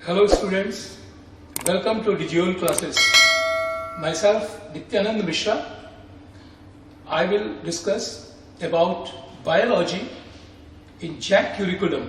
Hello students, welcome to Digioon classes. Myself Nityanand Mishra. I will discuss about biology in JAC curriculum.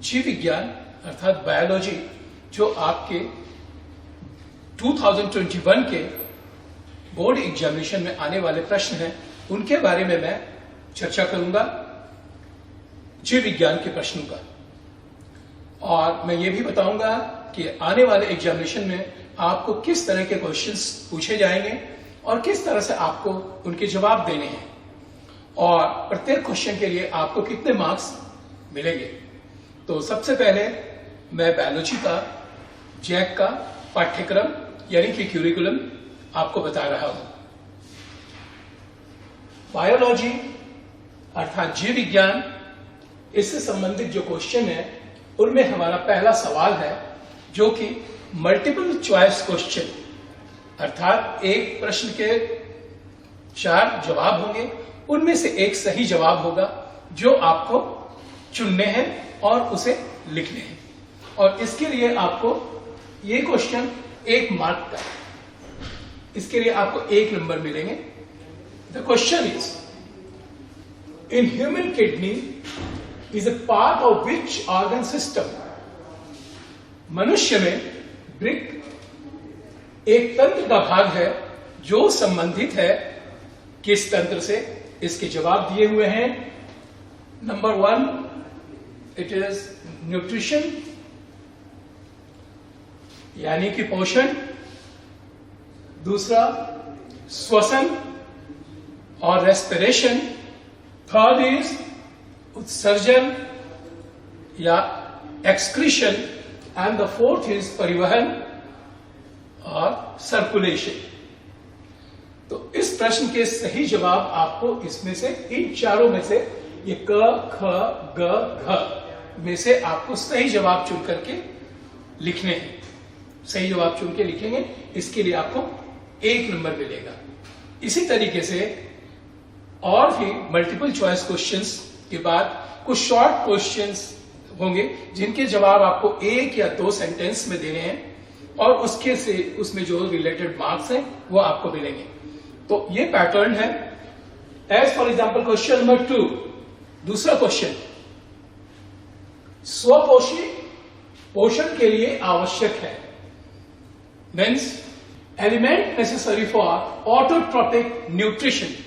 जीव विज्ञान अर्थात biology जो आपके 2021 के बोर्ड एग्जामिनेशन में आने वाले प्रश्न हैं उनके बारे में मैं चर्चा करूंगा, जीव विज्ञान के प्रश्नों का। और मैं ये भी बताऊंगा कि आने वाले एग्जामिनेशन में आपको किस तरह के क्वेश्चंस पूछे जाएंगे और किस तरह से आपको उनके जवाब देने हैं और प्रत्येक क्वेश्चन के लिए आपको कितने मार्क्स मिलेंगे। तो सबसे पहले मैं बायोलॉजी का जैक का पाठ्यक्रम यानी कि क्यूरिकुलम आपको बता रहा हूं। बायोलॉजी अर्थात जीव विज्ञान, इससे संबंधित जो क्वेश्चन है उनमें हमारा पहला सवाल है जो कि मल्टीपल चॉइस क्वेश्चन, अर्थात एक प्रश्न के 4 जवाब होंगे, उनमें से एक सही जवाब होगा जो आपको चुनने हैं और उसे लिखने हैं। और इसके लिए आपको ये क्वेश्चन 1 मार्क का है, इसके लिए आपको 1 नंबर मिलेंगे। The question is, in human kidney is a part of which organ system? मनुष्य में वृक्क एक तंत्र का भाग है जो संबंधित है किस तंत्र से? इसके जवाब दिए हुए हैं। नंबर 1 इट इज न्यूट्रिशन यानी कि पोषण, दूसरा श्वसन और रेस्पिरेशन, थर्ड इज उत्सर्जन या excretion and the fourth is परिवहन और सर्कुलेशन। तो इस प्रश्न के सही जवाब आपको इसमें से, इन चारों में से, ये क ख ग घ में से आपको सही जवाब चुन करके लिखने हैं। सही जवाब चुन के लिखेंगे, इसके लिए आपको 1 नंबर मिलेगा। इसी तरीके से और भी मल्टीपल चॉइस क्वेश्चंस के बाद कुछ शॉर्ट क्वेश्चंस होंगे जिनके जवाब आपको 1 या 2 सेंटेंस में देने हैं और उसमें जो रिलेटेड मार्क्स हैं वो आपको मिलेंगे। तो ये पैटर्न है। As for example question number 2, दूसरा क्वेश्चन, स्वपोषी पोषण के लिए आवश्यक है, means element necessary for autotrophic nutrition.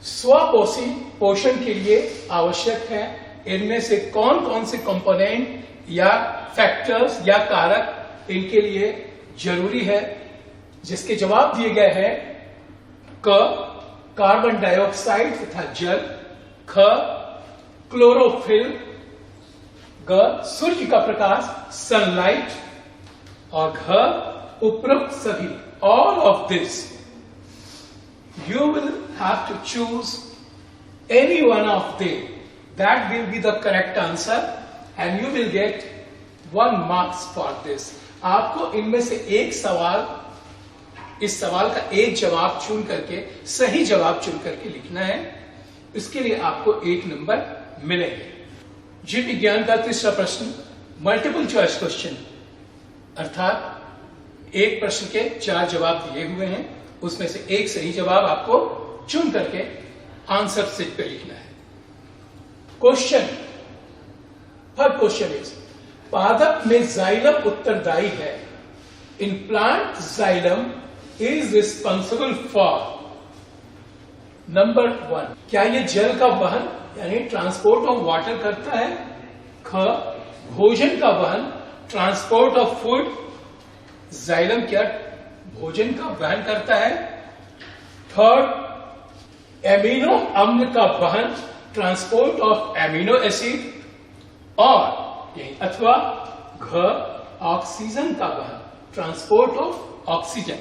स्वपोषी पोषण के लिए आवश्यक है, इनमें से कौन कौन से कंपोनेंट या फैक्टर्स या कारक इनके लिए जरूरी है? जिसके जवाब दिए गए हैं क कार्बन डाइऑक्साइड तथा जल, ख क्लोरोफिल, ग सूर्य का प्रकाश सनलाइट और घ उपरोक्त सभी। All of this you will have to choose any one of them. That will be the correct answer and you will get 1 marks for this. आपको इनमें से एक सवाल, इस सवाल का एक जवाब चुन करके, सही जवाब चुन करके लिखना है। इसके लिए आपको 1 नंबर मिलेंगे। जीव विज्ञान का तीसरा प्रश्न, मल्टीपल चॉइस क्वेश्चन, अर्थात एक प्रश्न के 4 जवाब दिए हुए हैं, उसमें से एक सही जवाब आपको चुन करके आंसर शीट पे लिखना है। क्वेश्चन, थर्ड क्वेश्चन इज, पादप में जाइलम उत्तरदायी है। In plant xylem is responsible for. Number 1, क्या ये जल का वहन यानी ट्रांसपोर्ट ऑफ वाटर करता है? ख भोजन का वहन, ट्रांसपोर्ट ऑफ फूड। जाइलम क्या भोजन का वहन करता है? थर्ड एमिनो अम्ल का वहन, ट्रांसपोर्ट ऑफ एमिनो एसिड। और अथवा घ ऑक्सीजन का वहन, ट्रांसपोर्ट ऑफ ऑक्सीजन।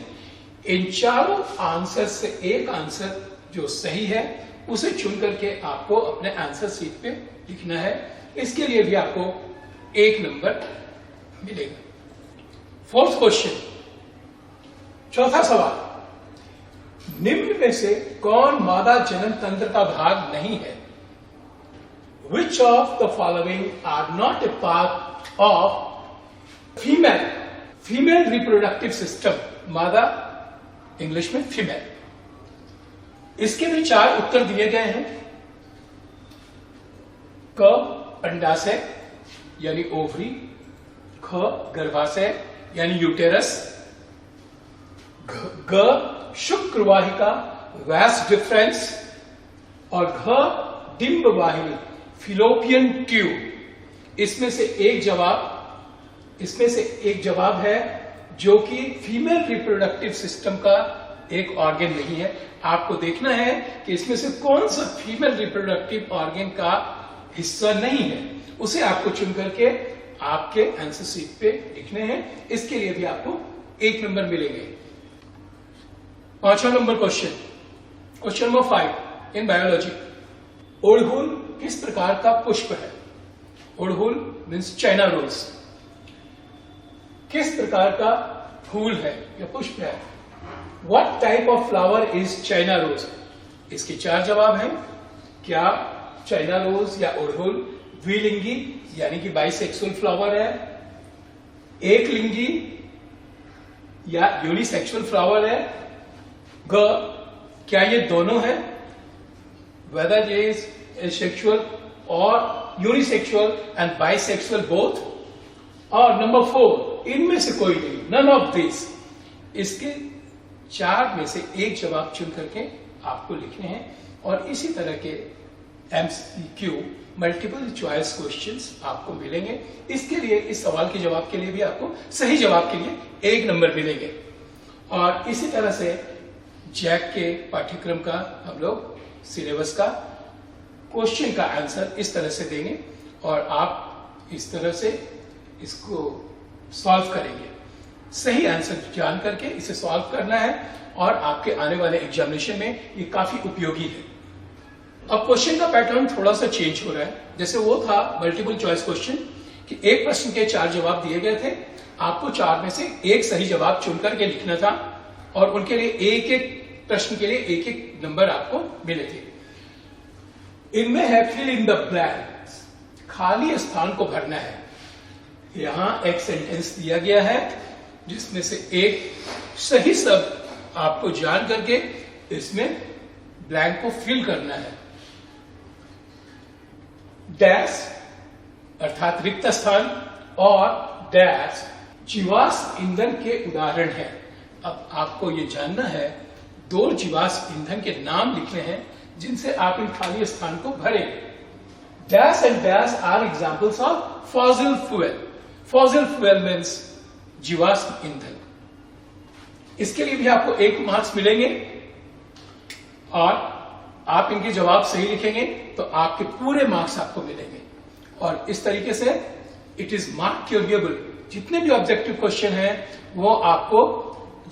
इन चारों आंसर से एक आंसर जो सही है उसे चुन करके आपको अपने आंसर शीट पे लिखना है। इसके लिए भी आपको 1 नंबर मिलेगा। फोर्थ क्वेश्चन, चौथा सवाल, निम्न में से कौन मादा जनन तंत्र का भाग नहीं है? Which of the following are not a part of female reproductive system, मादा इंग्लिश में फीमेल। इसके भी 4 उत्तर दिए गए हैं। क अंडाशय यानी ओवरी, ख गर्भाशय यानी यूटेरस, ग शुक्रवाहिका वैस डिफरेंस, और घ डिंब वाहिनी फिलोपियन ट्यूब। इसमें से एक जवाब है जो कि फीमेल रिप्रोडक्टिव सिस्टम का एक ऑर्गन नहीं है। आपको देखना है कि इसमें से कौन सा फीमेल रिप्रोडक्टिव ऑर्गन का हिस्सा नहीं है, उसे आपको चुन करके आपके आंसर शीट पे लिखने हैं। इसके लिए भी आपको 1 नंबर मिलेंगे। 5वां number question number 5 in biology. ओड़हुल किस प्रकार का पुष्प है? ओड़हुल मीन्स चाइना रोज किस प्रकार का फूल है या पुष्प है? What type of flower is China rose? इसके 4 जवाब हैं। क्या चाइना रोज या ओड़हुल द्विलिंगी यानी कि बाइसेक्सुअल फ्लावर है, एक लिंगी या यूनिसेक्सुअल फ्लावर है? ग क्या ये दोनों है, whether it is asexual or unisexual and bisexual both? और नंबर 4 इनमें से कोई नहीं, none of this। इसके 4 में से एक जवाब चुन करके आपको लिखने हैं। और इसी तरह के MCQ मल्टीपल चॉइस क्वेश्चंस आपको मिलेंगे। इसके लिए, इस सवाल के जवाब के लिए भी आपको सही जवाब के लिए 1 नंबर मिलेंगे। और इसी तरह से जैक के पाठ्यक्रम का हम लोग सिलेबस का क्वेश्चन का आंसर इस तरह से देंगे और आप इस तरह से इसको सॉल्व करेंगे। सही आंसर जान करके इसे सॉल्व करना है और आपके आने वाले एग्जामिनेशन में ये काफी उपयोगी है। अब क्वेश्चन का पैटर्न थोड़ा सा चेंज हो रहा है। जैसे वो था मल्टीपल चॉइस क्वेश्चन कि एक प्रश्न के 4 जवाब दिए गए थे, आपको 4 में से एक सही जवाब चुन करके लिखना था और उनके लिए एक प्रश्न के लिए 1 नंबर आपको मिले थे। इनमें है फिल इन द ब्लैंक्स, खाली स्थान को भरना है। यहां एक सेंटेंस दिया गया है जिसमें से एक सही शब्द आपको जान करके इसमें ब्लैंक को फिल करना है। डैश अर्थात रिक्त स्थान और डैश जीवाश्म ईंधन के उदाहरण है। अब आपको ये जानना है 2 जीवाश्म ईंधन के नाम लिखने हैं जिनसे आप इन खाली स्थान को भरें। Dash and dash are examples of fossil fuel. Fossil fuel means जीवाश्म ईंधन। इसके लिए भी आपको 1 मार्क्स मिलेंगे और आप इनके जवाब सही लिखेंगे तो आपके पूरे मार्क्स आपको मिलेंगे। और इस तरीके से इट इज मार्क क्यूरेबल। जितने भी ऑब्जेक्टिव क्वेश्चन हैं वो आपको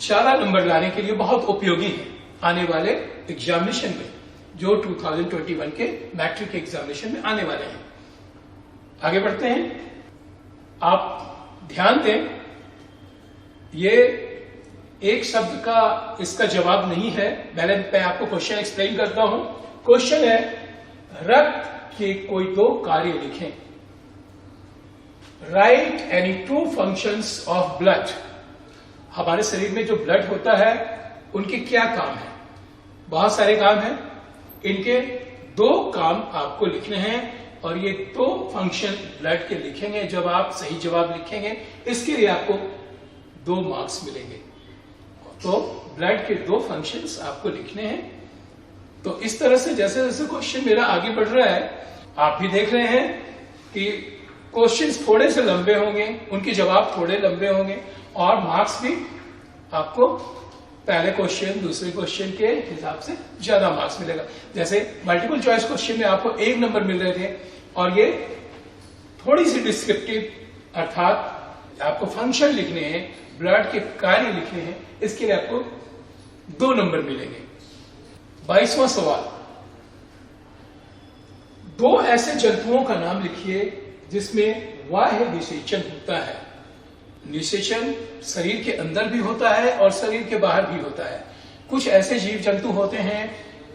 ज्यादा नंबर लाने के लिए बहुत उपयोगी है आने वाले एग्जामिनेशन में, जो 2021 के मैट्रिक एग्जामिनेशन में आने वाले हैं। आगे बढ़ते हैं। आप ध्यान दें, ये एक शब्द का इसका जवाब नहीं है। पहले मैं आपको क्वेश्चन एक्सप्लेन करता हूं। क्वेश्चन है रक्त के कोई 2 कार्य लिखें। Right any 2 functions of blood. हमारे शरीर में जो ब्लड होता है उनके क्या काम है? बहुत सारे काम हैं। इनके 2 काम आपको लिखने हैं और ये 2 फंक्शन ब्लड के लिखेंगे। जब आप सही जवाब लिखेंगे इसके लिए आपको 2 मार्क्स मिलेंगे। तो ब्लड के 2 फंक्शंस आपको लिखने हैं। तो इस तरह से जैसे जैसे क्वेश्चन मेरा आगे बढ़ रहा है, आप भी देख रहे हैं कि क्वेश्चंस थोड़े से लंबे होंगे, उनके जवाब थोड़े लंबे होंगे और मार्क्स भी आपको पहले क्वेश्चन दूसरे क्वेश्चन के हिसाब से ज्यादा मार्क्स मिलेगा। जैसे मल्टीपल चॉइस क्वेश्चन में आपको 1 नंबर मिल रहे थे और ये थोड़ी सी डिस्क्रिप्टिव अर्थात आपको फंक्शन लिखने हैं, ब्लड के कार्य लिखने हैं, इसके लिए आपको 2 नंबर मिलेंगे। 22वां सवाल, 2 ऐसे जंतुओं का नाम लिखिए जिसमें बाह्य निषेचन होता है। निषेचन शरीर के अंदर भी होता है और शरीर के बाहर भी होता है। कुछ ऐसे जीव जंतु होते हैं,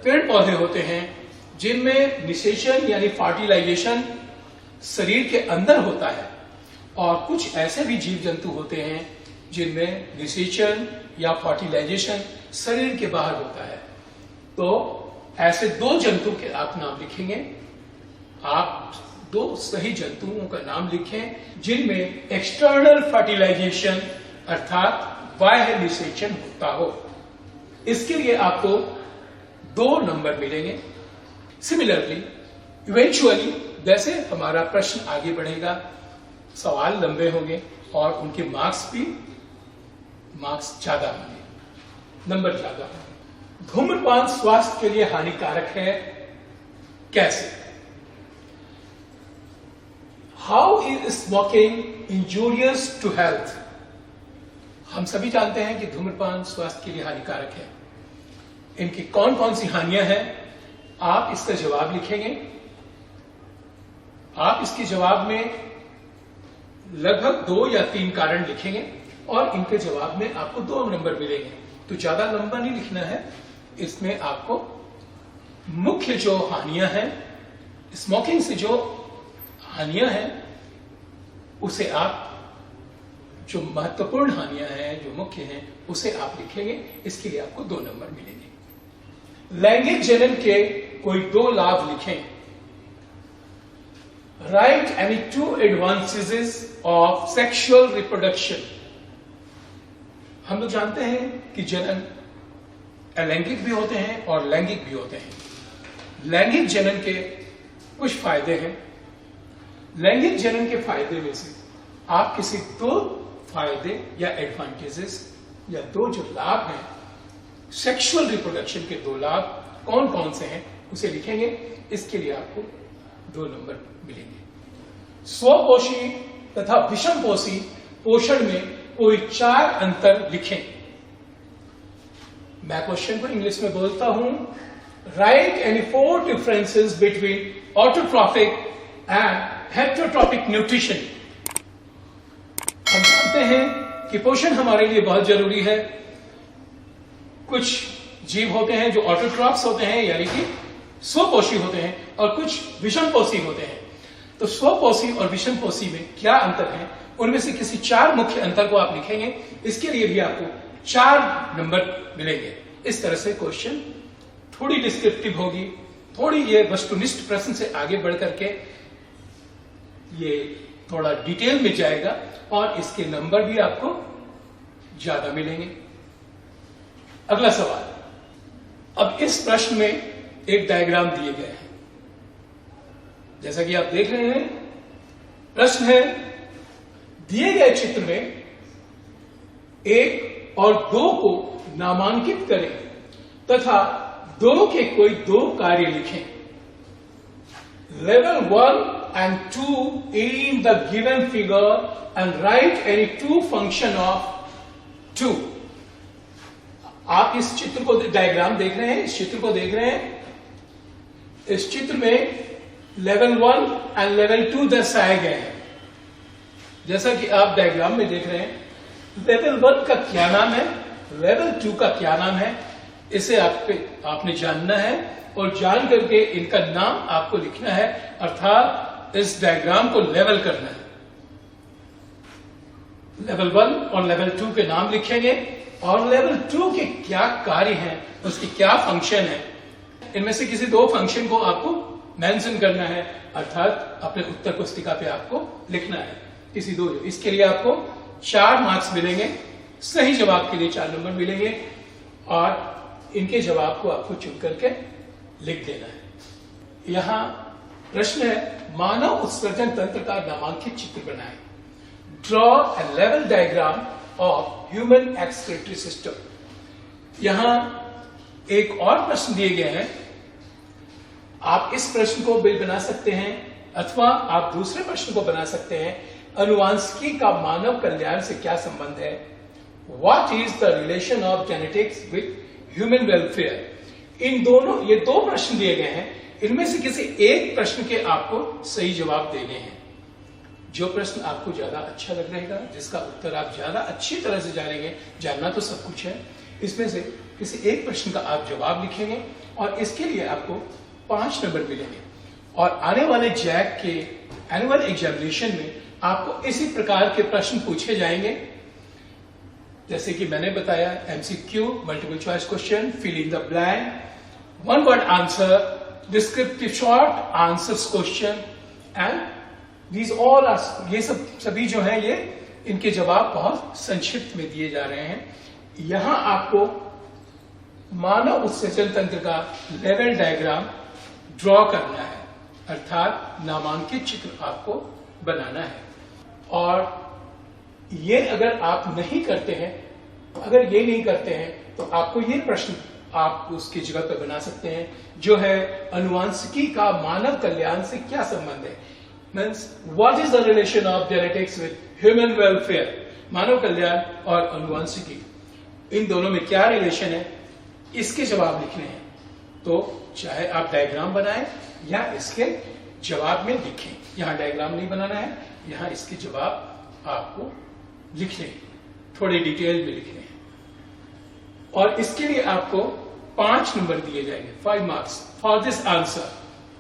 पेड़ पौधे होते हैं जिनमें निषेचन यानी फर्टिलाइजेशन शरीर के अंदर होता है और कुछ ऐसे भी जीव जंतु होते हैं जिनमें निषेचन या फर्टिलाइजेशन शरीर के बाहर होता है। तो ऐसे 2 जंतु के आप नाम लिखेंगे। आप 2 सही जंतुओं का नाम लिखें जिनमें एक्सटर्नल फर्टिलाइजेशन अर्थात बाह्य निषेचन होता हो। इसके लिए आपको 2 नंबर मिलेंगे। सिमिलरली इवेंचुअली जैसे हमारा प्रश्न आगे बढ़ेगा, सवाल लंबे होंगे और उनके मार्क्स ज्यादा होंगे, नंबर ज्यादा होंगे। धूम्रपान स्वास्थ्य के लिए हानिकारक है, कैसे? How is smoking injurious to health? हम सभी जानते हैं कि धूम्रपान स्वास्थ्य के लिए हानिकारक है। इनकी कौन कौन सी हानियां हैं, आप इसका जवाब लिखेंगे। आप इसके जवाब में लगभग 2 या 3 कारण लिखेंगे और इनके जवाब में आपको 2 नंबर मिलेंगे। तो ज्यादा लंबा नहीं लिखना है। इसमें आपको मुख्य जो हानियां हैं, स्मोकिंग से जो हानियां हैं, उसे आप जो महत्वपूर्ण हानियां हैं, जो मुख्य हैं, उसे आप लिखेंगे। इसके लिए आपको 2 नंबर मिलेंगे। लैंगिक जनन के कोई 2 लाभ लिखें। Write any 2 advantages of sexual reproduction. हम लोग जानते हैं कि जनन अलैंगिक भी होते हैं और लैंगिक भी होते हैं। लैंगिक जनन के कुछ फायदे हैं। लैंगिक जनन के फायदे में से आप किसी 2 फायदे या एडवांटेजेस या 2 जो लाभ हैं, सेक्सुअल रिप्रोडक्शन के 2 लाभ कौन कौन से हैं, उसे लिखेंगे। इसके लिए आपको 2 नंबर मिलेंगे। स्वपोषी तथा विषमपोषी पोषण में कोई 4 अंतर लिखें। मैं क्वेश्चन को इंग्लिश में बोलता हूं। Right any 4 differences between autotrophic and heterotrophic nutrition. हम जानते हैं कि पोषण हमारे लिए बहुत जरूरी है। कुछ जीव होते हैं जो ऑटोट्रॉफ्स होते हैं, यानी कि स्वपोषी होते हैं, और कुछ विषमपोषी होते हैं। तो स्वपोषी और विषमपोषी में क्या अंतर है, उनमें से किसी 4 मुख्य अंतर को आप लिखेंगे। इसके लिए भी आपको 4 नंबर मिलेंगे। इस तरह से क्वेश्चन थोड़ी डिस्क्रिप्टिव होगी, थोड़ी ये वस्तुनिष्ठ प्रश्न से आगे बढ़ करके ये थोड़ा डिटेल में जाएगा और इसके नंबर भी आपको ज्यादा मिलेंगे। अगला सवाल। अब इस प्रश्न में एक डायग्राम दिए गए हैं, जैसा कि आप देख रहे हैं। प्रश्न है, दिए गए चित्र में 1 और 2 को नामांकित करें तथा 2 के कोई 2 कार्य लिखें। Level 1 and 2 in the given figure and write any 2 function of 2. आप इस चित्र को, डायग्राम देख रहे हैं, इस चित्र को देख रहे हैं। इस चित्र में लेवल 1 एंड लेवल 2 दर्शाए गए हैं। जैसा कि आप डायग्राम में देख रहे हैं, लेवल 1 का क्या नाम है, लेवल 2 का क्या नाम है, इसे आपने जानना है और जान करके इनका नाम आपको लिखना है, अर्थात इस डायग्राम को लेवल करना है। लेवल 1 और लेवल 2 के नाम लिखेंगे और लेवल 2 के क्या कार्य हैं, उसकी क्या फंक्शन है, इनमें से किसी 2 फंक्शन को आपको मेंशन करना है, अर्थात अपने उत्तर पुस्तिका पे आपको लिखना है किसी 2। इसके लिए आपको 4 मार्क्स मिलेंगे। सही जवाब के लिए 4 नंबर मिलेंगे और इनके जवाब को आपको चुन करके लिख देना है। यहां प्रश्न है, मानव उत्सर्जन तंत्र का नामांकित चित्र बनाएं। Draw a level diagram of human excretory system. यहां एक और प्रश्न दिए गए हैं। आप इस प्रश्न को भी बना सकते हैं अथवा आप दूसरे प्रश्न को बना सकते हैं। अनुवांशिकी का मानव कल्याण से क्या संबंध है? What is the relation of genetics with human welfare? इन दोनों, ये 2 प्रश्न दिए गए हैं। इनमें से किसी एक प्रश्न के आपको सही जवाब देने हैं। जो प्रश्न आपको ज्यादा अच्छा लग रहेगा, जिसका उत्तर आप ज्यादा अच्छी तरह से जानेंगे, जानना तो सब कुछ है, इसमें से किसी एक प्रश्न का आप जवाब लिखेंगे और इसके लिए आपको 5 नंबर मिलेंगे। और आने वाले जैक के एनुअल एग्जामिनेशन में आपको इसी प्रकार के प्रश्न पूछे जाएंगे, जैसे कि मैंने बताया MCQ, multiple choice question, fill in the blank, one word answer, descriptive short answers question and these all are, ये सभी जो है ये इनके जवाब बहुत संक्षिप्त में दिए जा रहे हैं। यहां आपको मानव उत्सर्जन तंत्र का लेवल डायग्राम ड्रॉ करना है, अर्थात नामांकित चित्र आपको बनाना है। और ये अगर आप नहीं करते हैं, अगर ये नहीं करते हैं तो आपको ये प्रश्न आप उसकी जगह पर बना सकते हैं, जो है अनुवांशिकी का मानव कल्याण से क्या संबंध है। Means what is the relation of genetics with human welfare, मानव कल्याण और अनुवांशिकी, इन दोनों में क्या रिलेशन है, इसके जवाब लिखने हैं। तो चाहे आप डायग्राम बनाएं या इसके जवाब में लिखें, यहां डायग्राम नहीं बनाना है, यहां इसके जवाब आपको लिखने हैं, थोड़े डिटेल में लिखने हैं। और इसके लिए आपको 5 नंबर दिए जाएंगे, 5 marks for this answer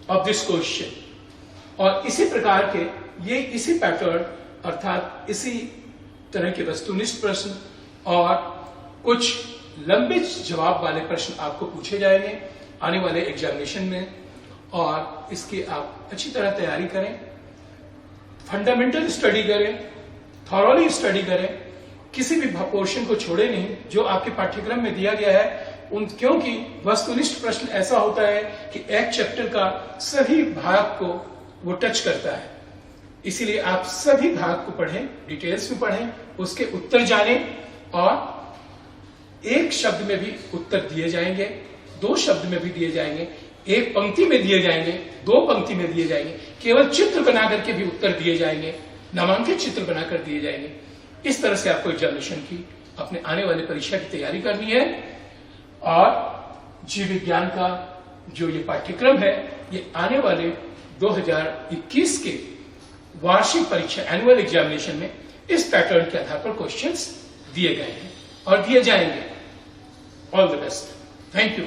of this question. और इसी प्रकार के ये इसी पैटर्न अर्थात इसी तरह के वस्तुनिष्ठ प्रश्न और कुछ लंबे जवाब वाले प्रश्न आपको पूछे जाएंगे आने वाले एग्जामिनेशन में। और इसकी आप अच्छी तरह तैयारी करें, फंडामेंटल स्टडी करें, थॉरोली स्टडी करें, किसी भी पोर्शन को छोड़े नहीं जो आपके पाठ्यक्रम में दिया गया है। क्योंकि वस्तुनिष्ठ प्रश्न ऐसा होता है कि एक चैप्टर का सभी भाग को वो टच करता है, इसीलिए आप सभी भाग को पढ़ें, डिटेल्स में पढ़ें, उसके उत्तर जानें। और एक शब्द में भी उत्तर दिए जाएंगे, 2 शब्द में भी दिए जाएंगे, एक पंक्ति में दिए जाएंगे, 2 पंक्ति में दिए जाएंगे, केवल चित्र बना करके भी उत्तर दिए जाएंगे, नामांकित चित्र बनाकर दिए जाएंगे। इस तरह से आपको एग्जामिनेशन की अपने आने वाले परीक्षा की तैयारी करनी है। और जीव विज्ञान का जो ये पाठ्यक्रम है, ये आने वाले 2021 के वार्षिक परीक्षा एनुअल एग्जामिनेशन में इस पैटर्न के आधार पर क्वेश्चंस दिए गए हैं और दिए जाएंगे। All the best, thank you.